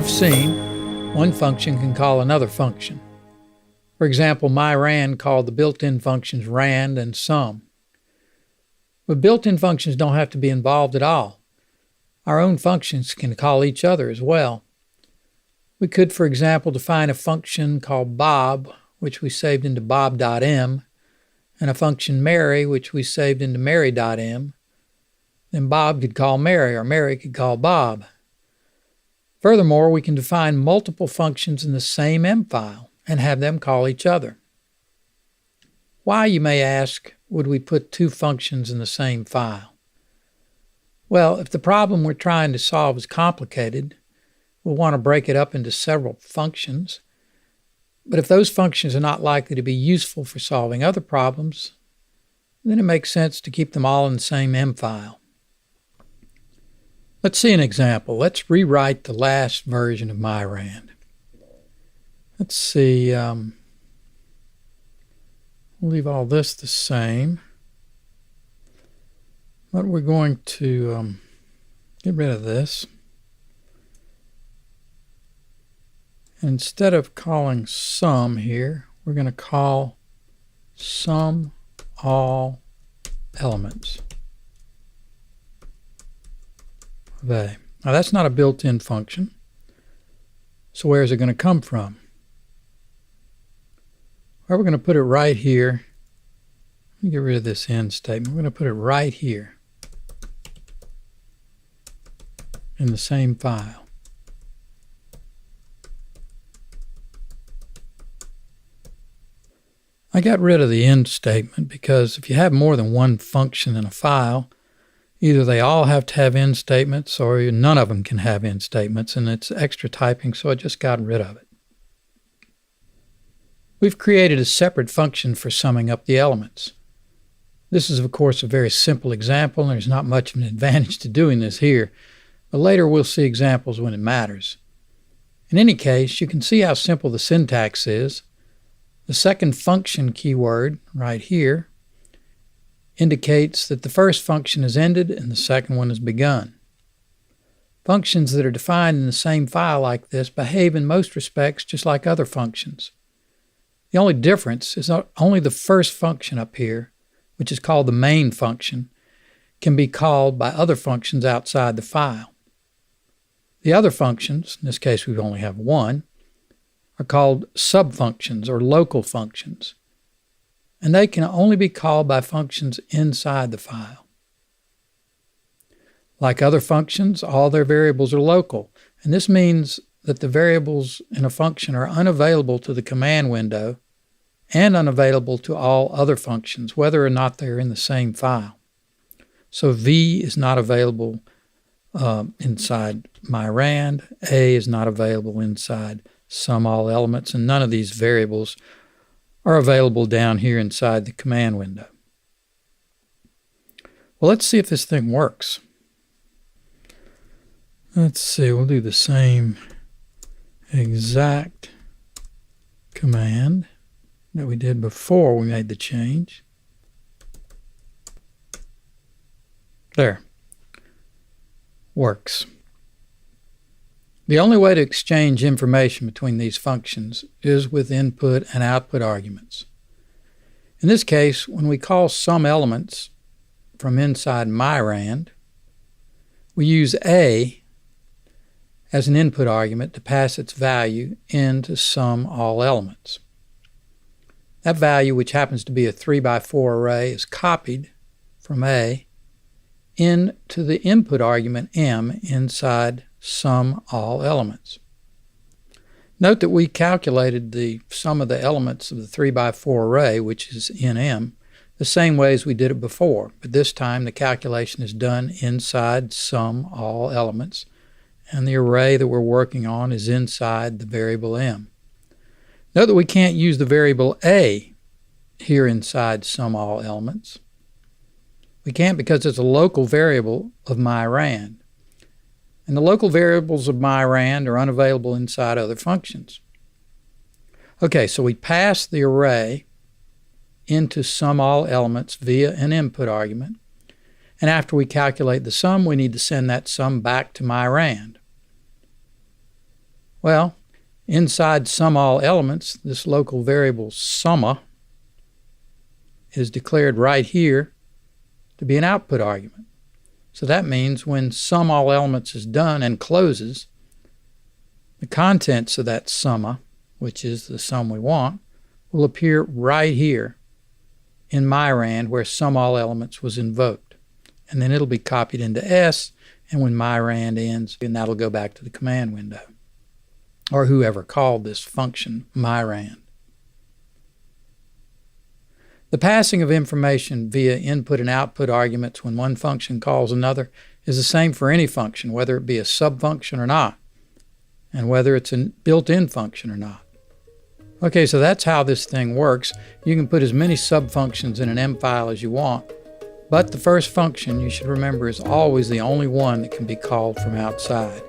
we've seen, one function can call another function. For example, myrand called the built-in functions rand and sum. But built-in functions don't have to be involved at all. Our own functions can call each other as well. We could, for example, define a function called bob, which we saved into bob.m, and a function Mary, which we saved into Mary.m. Then Bob could call Mary, or Mary could call Bob. Furthermore, we can define multiple functions in the same M file and have them call each other. Why, you may ask, would we put two functions in the same file? Well, if the problem we're trying to solve is complicated, we'll want to break it up into several functions. But if those functions are not likely to be useful for solving other problems, then it makes sense to keep them all in the same M file. Let's see an example. Let's rewrite the last version of myrand. Let's see, we'll leave all this the same. But we're going to get rid of this. Instead of calling sum here, we're going to call sum all elements of A. Now that's not a built-in function. So where is it going to come from? Well, we're going to put it right here. Let me get rid of this end statement. We're going to put it right here in the same file. I got rid of the end statement because if you have more than one function in a file, either they all have to have end statements or none of them can have end statements, and it's extra typing, so I just got rid of it. We've created a separate function for summing up the elements. This is, of course, a very simple example, and there's not much of an advantage to doing this here, but later we'll see examples when it matters. In any case, you can see how simple the syntax is. The second function keyword, right here, indicates that the first function is ended and the second one has begun. Functions that are defined in the same file like this behave in most respects just like other functions. The only difference is not only the first function up here, which is called the main function, can be called by other functions outside the file. The other functions, in this case we only have one, are called subfunctions or local functions, and they can only be called by functions inside the file. Like other functions, all their variables are local, and this means that the variables in a function are unavailable to the command window and unavailable to all other functions, whether or not they're in the same file. So V is not available inside myrand, A is not available inside sum all elements, and none of these variables are available down here inside the command window. Well, let's see if this thing works. Let's see, we'll do the same exact command that we did before we made the change. There. Works. The only way to exchange information between these functions is with input and output arguments. In this case, when we call sum elements from inside myrand, we use A as an input argument to pass its value into sum all elements. That value, which happens to be a 3x4 array, is copied from A into the input argument M inside sum all elements. Note that we calculated the sum of the elements of the 3x4 array, which is in M, the same way as we did it before, but this time the calculation is done inside sum all elements, and the array that we're working on is inside the variable M. Note that we can't use the variable A here inside sum all elements. We can't because it's a local variable of myrand. And the local variables of myrand are unavailable inside other functions. Okay, so we pass the array into sum all elements via an input argument. And after we calculate the sum, we need to send that sum back to myrand. Well, inside SumAllElements, this local variable summa is declared right here to be an output argument. So that means when SumAllElements is done and closes, the contents of that summa, which is the sum we want, will appear right here in MyRand where SumAllElements was invoked. And then it'll be copied into S, and when MyRand ends, and that'll go back to the command window, or whoever called this function MyRand. The passing of information via input and output arguments when one function calls another is the same for any function, whether it be a subfunction or not, and whether it's a built-in function or not. Okay, so that's how this thing works. You can put as many subfunctions in an M file as you want, but the first function, you should remember, is always the only one that can be called from outside.